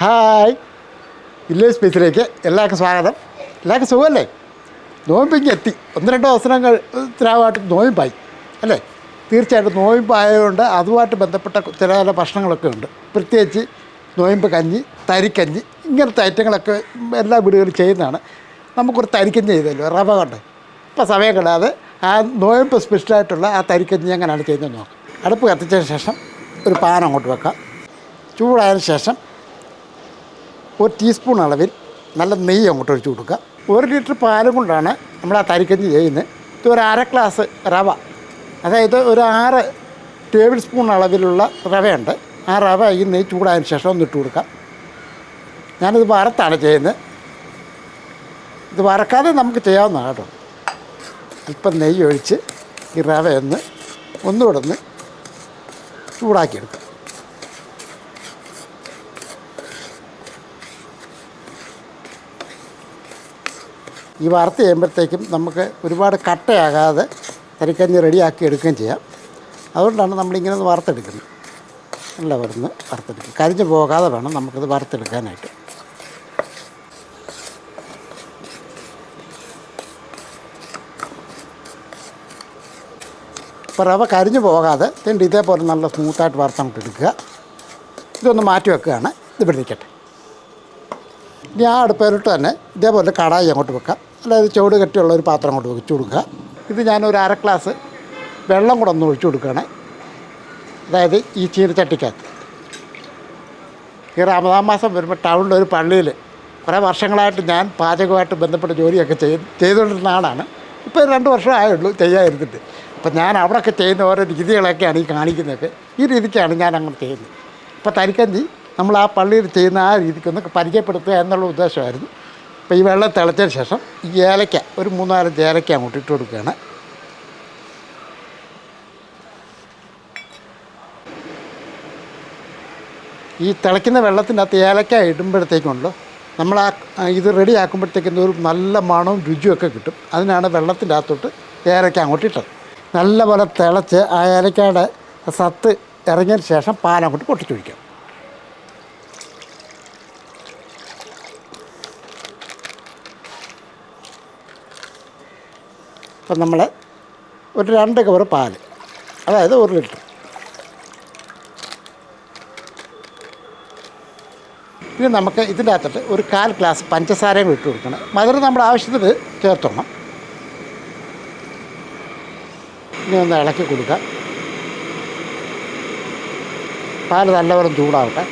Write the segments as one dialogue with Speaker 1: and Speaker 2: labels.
Speaker 1: Hi, village സ്പേസിലേക്ക് എല്ലാവർക്കും സ്വാഗതം. എല്ലാവർക്കും സുഖമല്ലേ? നോയമ്പിങ്ങ് എത്തി. 1-2 ദിവസത്തിനായിട്ട് നോയമ്പായി അല്ലേ? തീർച്ചയായിട്ടും നോയമ്പായതുകൊണ്ട് അതുമായിട്ട് ബന്ധപ്പെട്ട ചില ഭക്ഷണങ്ങളൊക്കെ ഉണ്ട്. പ്രത്യേകിച്ച് നോയമ്പ് കഞ്ഞി, തരിക്കഞ്ഞി, ഇങ്ങനത്തെ ഐറ്റങ്ങളൊക്കെ എല്ലാ വീടുകളിലും ചെയ്യുന്നതാണ്. നമുക്കൊരു തരിക്കഞ്ഞി ചെയ്തല്ലോ, റവ കൊണ്ട്. ഇപ്പോൾ സമയം കിടാതെ ആ നോയമ്പ് സ്പെഷ്യലായിട്ടുള്ള ആ തരിക്കഞ്ഞി എങ്ങനെയാണ് ചെയ്യുന്നത് നോക്കാം. അടുപ്പ് കത്തിച്ചതിന് ശേഷം ഒരു പാൻ അങ്ങോട്ട് വെക്കാം. ചൂടായതിന് ശേഷം 1 ടീസ്പൂൺ അളവിൽ നല്ല നെയ്യ് അങ്ങോട്ട് ഒഴിച്ച് കൊടുക്കുക. 1 ലിറ്റർ പാലും കൊണ്ടാണ് നമ്മൾ ആ തരിക്കഞ്ഞി ചെയ്യുന്നത്. ഇത് ഒരു 1/2 ഗ്ലാസ് റവ, അതായത് ഒരു 6 ടേബിൾ സ്പൂൺ അളവിലുള്ള റവയുണ്ട്. ആ റവ ഈ നെയ്യ് ചൂടായതിന് ശേഷം ഒന്ന് ഇട്ട് കൊടുക്കാം. ഞാനിത് വറുത്താണ് ചെയ്യുന്നത്. ഇത് വറക്കാതെ നമുക്ക് ചെയ്യാവുന്നതാണ് കേട്ടോ. അല്പം നെയ്യ് ഒഴിച്ച് ഈ റവ ഒന്നുകൂടെ ഒന്ന് ചൂടാക്കിയെടുക്കാം. ഈ വറുത്ത് ചെയ്യുമ്പോഴത്തേക്കും നമുക്ക് ഒരുപാട് കട്ടയാകാതെ തരിക്കഞ്ഞി റെഡിയാക്കി എടുക്കുകയും ചെയ്യാം. അതുകൊണ്ടാണ് നമ്മളിങ്ങനെ ഒന്ന് വറുത്തെടുക്കുന്നത്. നല്ല വറുത്തെടുക്കുക. കരിഞ്ഞ് പോകാതെ വേണം നമുക്കത് വറുത്തെടുക്കാനായിട്ട്. ഇപ്പോൾ റവ കരിഞ്ഞ് പോകാതെ ഇതേപോലെ നല്ല സ്മൂത്തായിട്ട് വറുത്തങ്ങോട്ട് എടുക്കുക. ഇതൊന്ന് മാറ്റി വെക്കുകയാണ്. ഇതിവിടെ ഇരിക്കട്ടെ. ഇനി ആ അടുപ്പിലോട്ട് തന്നെ ഇതേപോലെ കടായി അങ്ങോട്ട് വെക്കാം. അതായത് ചുവട് കെട്ടിയുള്ള ഒരു പാത്രം അങ്ങോട്ട് വെച്ച് കൊടുക്കുക. ഇത് ഞാനൊരു 1/2 ഗ്ലാസ് വെള്ളം കൂടെ ഒന്ന് ഒഴിച്ചു കൊടുക്കുകയാണ്. അതായത് ഈ ചീനച്ചട്ടിക്കകത്ത്. ഈ റമദാൻ മാസം വരുമ്പോൾ ടൗണിലൊരു പള്ളിയിൽ കുറേ വർഷങ്ങളായിട്ട് ഞാൻ പാചകമായിട്ട് ബന്ധപ്പെട്ട ജോലിയൊക്കെ ചെയ്തുകൊണ്ടിരുന്ന ആളാണ്. ഇപ്പോൾ 2 വർഷം ആയുള്ളൂ ചെയ്യാതിരുന്നിട്ട്. അപ്പോൾ ഞാൻ അവിടെയൊക്കെ ചെയ്യുന്ന ഓരോ രീതികളൊക്കെയാണ് ഈ കാണിക്കുന്നതൊക്കെ. ഈ രീതിക്കാണ് ഞാൻ അങ്ങനെ ചെയ്യുന്നത്. ഇപ്പോൾ തരിക്കഞ്ഞി നമ്മൾ ആ പള്ളിയിൽ ചെയ്യുന്ന ആ രീതിക്കൊന്ന് പരിചയപ്പെടുത്തുക എന്നുള്ള ഉദ്ദേശമായിരുന്നു. അപ്പോൾ ഈ വെള്ളം തിളച്ചതിന് ശേഷം ഈ ഏലക്ക ഒരു 3-4 ഏലക്ക അങ്ങോട്ട് ഇട്ട് കൊടുക്കുകയാണ്. ഈ തിളയ്ക്കുന്ന വെള്ളത്തിൻ്റെ അകത്ത് ഏലക്ക ഇടുമ്പോഴത്തേക്കുണ്ടല്ലോ നമ്മൾ ഇത് റെഡി ആക്കുമ്പോഴത്തേക്കും ഒരു നല്ല മണവും രുചിയൊക്കെ കിട്ടും. അതിനാണ് വെള്ളത്തിൻ്റെ അകത്തോട്ട് ഏലക്ക അങ്ങോട്ട് ഇട്ടത്. നല്ലപോലെ തിളച്ച് ആ ഏലക്കയുടെ സത്ത് ഇറങ്ങിയതിന് ശേഷം പാലങ്ങോട്ട് പൊട്ടിച്ചൊഴിക്കാം. അപ്പം നമ്മൾ ഒരു 2 കവർ പാൽ, അതായത് 1 ലിറ്റർ. ഇനി നമുക്ക് ഇതിൻ്റെ അകത്തിട്ട് ഒരു 1/4 ഗ്ലാസ് പഞ്ചസാരയും ഇട്ട് കൊടുക്കണം. മധുരം നമ്മുടെ ആവശ്യത്തിന് ചേർത്തോണം. ഇനി ഒന്ന് ഇളക്കി കൊടുക്കാം. പാൽ നല്ലപോലെ ചൂടാവട്ടെ.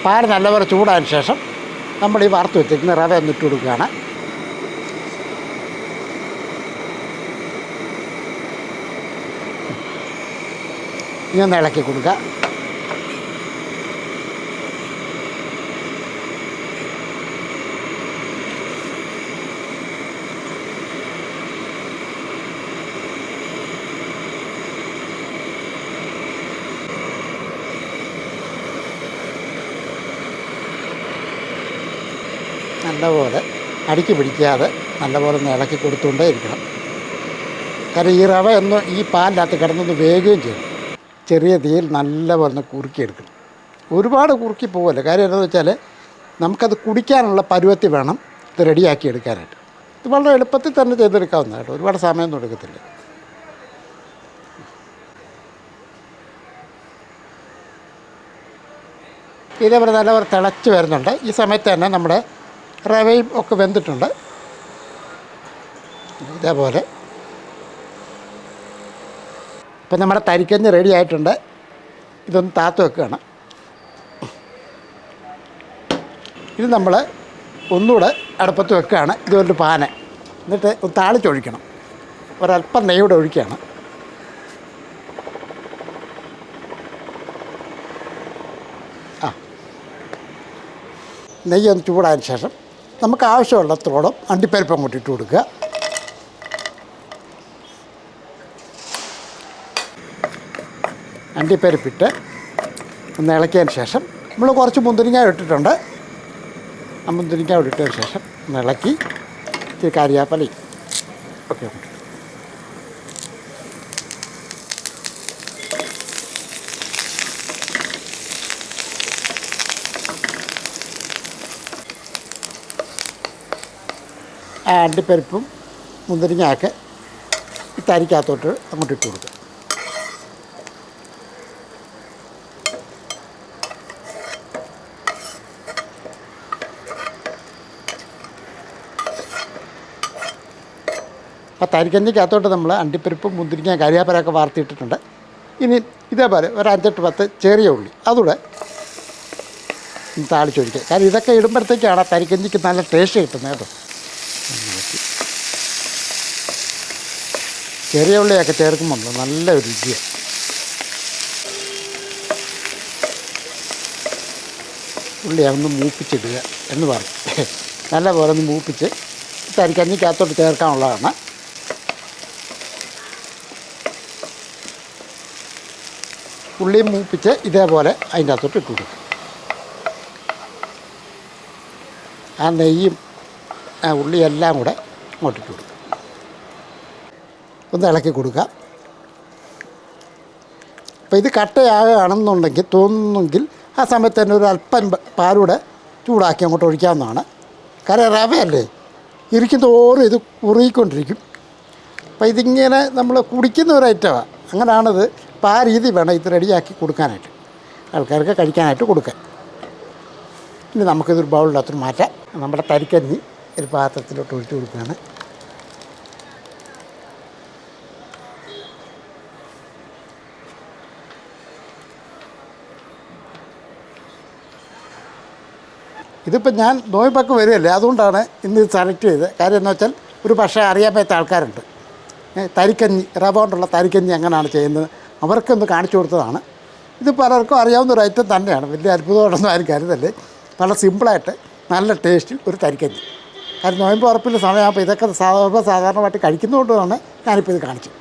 Speaker 1: പാൽ നല്ലപോലെ ചൂടായതിന് ശേഷം നമ്മൾ ഈ വറുത്ത് വെച്ചിരിക്കുന്ന റവ ഒന്ന് ഇട്ട് കൊടുക്കുകയാണ്. ഇനി ഒന്ന് ഇളക്കി കൊടുക്കുക. നല്ലപോലെ അടുക്കി പിടിക്കാതെ നല്ലപോലെ ഒന്ന് ഇളക്കി കൊടുത്തുകൊണ്ടേ ഇരിക്കണം. കാരണം ഈ റവ ഈ പാലിനകത്ത് കിടന്നൊന്ന് വേകുകയും ചെയ്യും. ചെറിയ തീയിൽ നല്ലപോലെ ഒന്ന് കുറുക്കിയെടുക്കണം. ഒരുപാട് കുറുക്കി പോകല്ലേ. കാര്യം എന്താണെന്ന് വെച്ചാൽ നമുക്കത് കുടിക്കാനുള്ള പരുവത്തിൽ വേണം ഇത് റെഡിയാക്കി എടുക്കാനായിട്ട്. ഇത് വളരെ എളുപ്പത്തിൽ തന്നെ ചെയ്തെടുക്കാവുന്നതായിട്ട്, ഒരുപാട് സമയമൊന്നും എടുക്കത്തില്ല. ഇതേപോലെ നല്ലപോലെ തിളച്ച് വരുന്നുണ്ട്. ഈ സമയത്ത് തന്നെ നമ്മുടെ റവയും ഒക്കെ വെന്തിട്ടുണ്ട്. ഇതേപോലെ ഇപ്പം നമ്മുടെ തരിക്കഞ്ഞി റെഡി ആയിട്ടുണ്ട്. ഇതൊന്ന് താത്ത് വെക്കുകയാണ്. ഇത് നമ്മൾ ഒന്നുകൂടെ അടുപ്പത്ത് വെക്കുകയാണ്. ഇതൊരു പാന, എന്നിട്ട് ഒന്ന് താളിച്ചൊഴിക്കണം. ഒരല്പം നെയ്യൂടെ ഒഴിക്കുകയാണ്. നെയ്യ് ഒന്ന് ചൂടായതിന് ശേഷം നമുക്ക് ആവശ്യമുള്ളത്തോളം അണ്ടിപ്പരിപ്പ് അങ്ങോട്ട് ഇട്ട് കൊടുക്കുക. അണ്ടിപ്പരിപ്പിട്ട് ഒന്ന് ഇളക്കിയതിന് ശേഷം നമ്മൾ കുറച്ച് മുന്തിരിങ്ങ ഇട്ടിട്ടുണ്ട്. ആ മുന്തിരിങ്ങ ഇട്ടതിന് ശേഷം ഒന്ന് ഇളക്കി ഇച്ചിരി കറിവേപ്പിലയും ഒക്കെ ഇട്ടിട്ട് ആ അണ്ടിപ്പരിപ്പും മുന്തിരിങ്ങയൊക്കെ ഈ തരിക്കകത്തോട്ട് അങ്ങോട്ട് ഇട്ട് കൊടുക്കുക. ആ തരിക്കഞ്ഞിക്കകത്തോട്ട് നമ്മൾ അണ്ടിപ്പരിപ്പും മുന്തിരിങ്ങ കരിയാപ്പലൊക്കെ വാർത്തിയിട്ടിട്ടുണ്ട്. ഇനി ഇതേപോലെ ഒരു 5-10 ചെറിയ ഉള്ളി അതുകൂടെ താളിച്ചൊഴിക്കുക. കാരണം ഇതൊക്കെ ഇടുമ്പോഴത്തേക്കാണ് തരിക്കഞ്ഞിക്ക് നല്ല ടേസ്റ്റ് കിട്ടുന്നത് കേട്ടോ. ചെറിയ ഉള്ളിയൊക്കെ ചേർക്കുമ്പോൾ നല്ല ഒരു രുചിയാണ്. ഉള്ളിയൊന്ന് മൂപ്പിച്ചിടുക എന്ന് പറഞ്ഞു. നല്ല പോലെ ഒന്ന് മൂപ്പിച്ച് തരിക്കഞ്ഞിക്കകത്തോട്ട് ചേർക്കാനുള്ളതാണ്. ഉള്ളിയും മൂപ്പിച്ച് ഇതേപോലെ അതിൻ്റെ അകത്തോട്ട് ഇട്ട് കൊടുക്കും. ആ നെയ്യും ആ ഉള്ളിയെല്ലാം കൂടെ അങ്ങോട്ടിട്ട് കൊടുക്കും. ഒന്ന് ഇളക്കി കൊടുക്കുക. അപ്പോൾ ഇത് കട്ടയാകുകയാണെന്നുണ്ടെങ്കിൽ തോന്നുന്നെങ്കിൽ ആ സമയത്ത് തന്നെ ഒരു അല്പം പാലൂടെ ചൂടാക്കി അങ്ങോട്ട് ഒഴിക്കാവുന്നതാണ്. കാരണം റവയല്ലേ, ഇരിക്കും തോറും ഇത് കുറുകിക്കൊണ്ടിരിക്കും. അപ്പോൾ ഇതിങ്ങനെ നമ്മൾ കുടിക്കുന്ന ഒരു ഐറ്റമാണ്. അങ്ങനെയാണിത്. അപ്പോൾ ആ രീതി വേണം ഇത് റെഡിയാക്കി കൊടുക്കാനായിട്ട്, ആൾക്കാർക്ക് കഴിക്കാനായിട്ട് കൊടുക്കാൻ. ഇനി നമുക്കിതൊരു ബൗളിനകത്ത് മാറ്റാം. നമ്മുടെ തരിക്കഞ്ഞി ഒരു പാത്രത്തിലോട്ട് ഒഴിച്ച് കൊടുക്കുകയാണ്. ഇതിപ്പോൾ ഞാൻ നോയമ്പൊക്കെ വരികയല്ലേ, അതുകൊണ്ടാണ് ഇന്ന് ഇത് സെലക്ട് ചെയ്തത്. കാര്യം എന്ന് വെച്ചാൽ ഒരു പക്ഷേ അറിയാൻ പറ്റാത്ത ആൾക്കാരുണ്ട്. തരിക്കഞ്ഞി, റവ കൊണ്ടുള്ള തരിക്കഞ്ഞി എങ്ങനെയാണ് ചെയ്യുന്നത് അവർക്കൊന്ന് കാണിച്ചു കൊടുത്തതാണ്. ഇത് പലർക്കും അറിയാവുന്ന ഒരു ഐറ്റം തന്നെയാണ്. വലിയ അത്ഭുതമായിട്ടൊന്നും ആരും കരുതല്ലേ. വളരെ സിമ്പിളായിട്ട് നല്ല ടേസ്റ്റിൽ ഒരു തരിക്കഞ്ഞി. കാരണം നോയമ്പ് ഉറപ്പിൻ്റെ സമയമാകുമ്പോൾ ഇതൊക്കെ സാധാരണമായിട്ട് കഴിക്കുന്നതുകൊണ്ടാണ് ഞാനിപ്പോൾ ഇത് കാണിച്ചത്.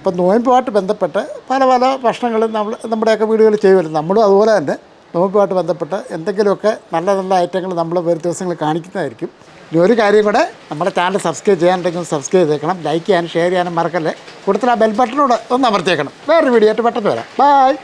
Speaker 1: ഇപ്പം നോയമ്പുമായിട്ട് ബന്ധപ്പെട്ട് പല ഭക്ഷണങ്ങളും നമ്മുടെയൊക്കെ വീടുകളിൽ ചെയ്യുമല്ലോ. നമ്മളും അതുപോലെ തന്നെ നോയമ്പുമായിട്ട് ബന്ധപ്പെട്ട് എന്തെങ്കിലുമൊക്കെ നല്ല നല്ല ഐറ്റങ്ങൾ നമ്മൾ വരും ദിവസങ്ങളിൽ കാണിക്കുന്നതായിരിക്കും. ഇനി ഒരു കാര്യം കൂടെ, നമ്മുടെ ചാനൽ സബ്സ്ക്രൈബ് ചെയ്യാനുണ്ടെങ്കിൽ സബ്സ്ക്രൈബ് ചെയ്തേക്കണം. ലൈക്ക് ചെയ്യാനും ഷെയർ ചെയ്യാനും മറക്കല്ലേ. കൂടുതൽ ആ ബെൽ ബട്ടനോട് ഒന്ന് അമർത്തിയേക്കണം. വേറൊരു വീഡിയോ ആയിട്ട് പെട്ടെന്ന് വരാം. ബൈ.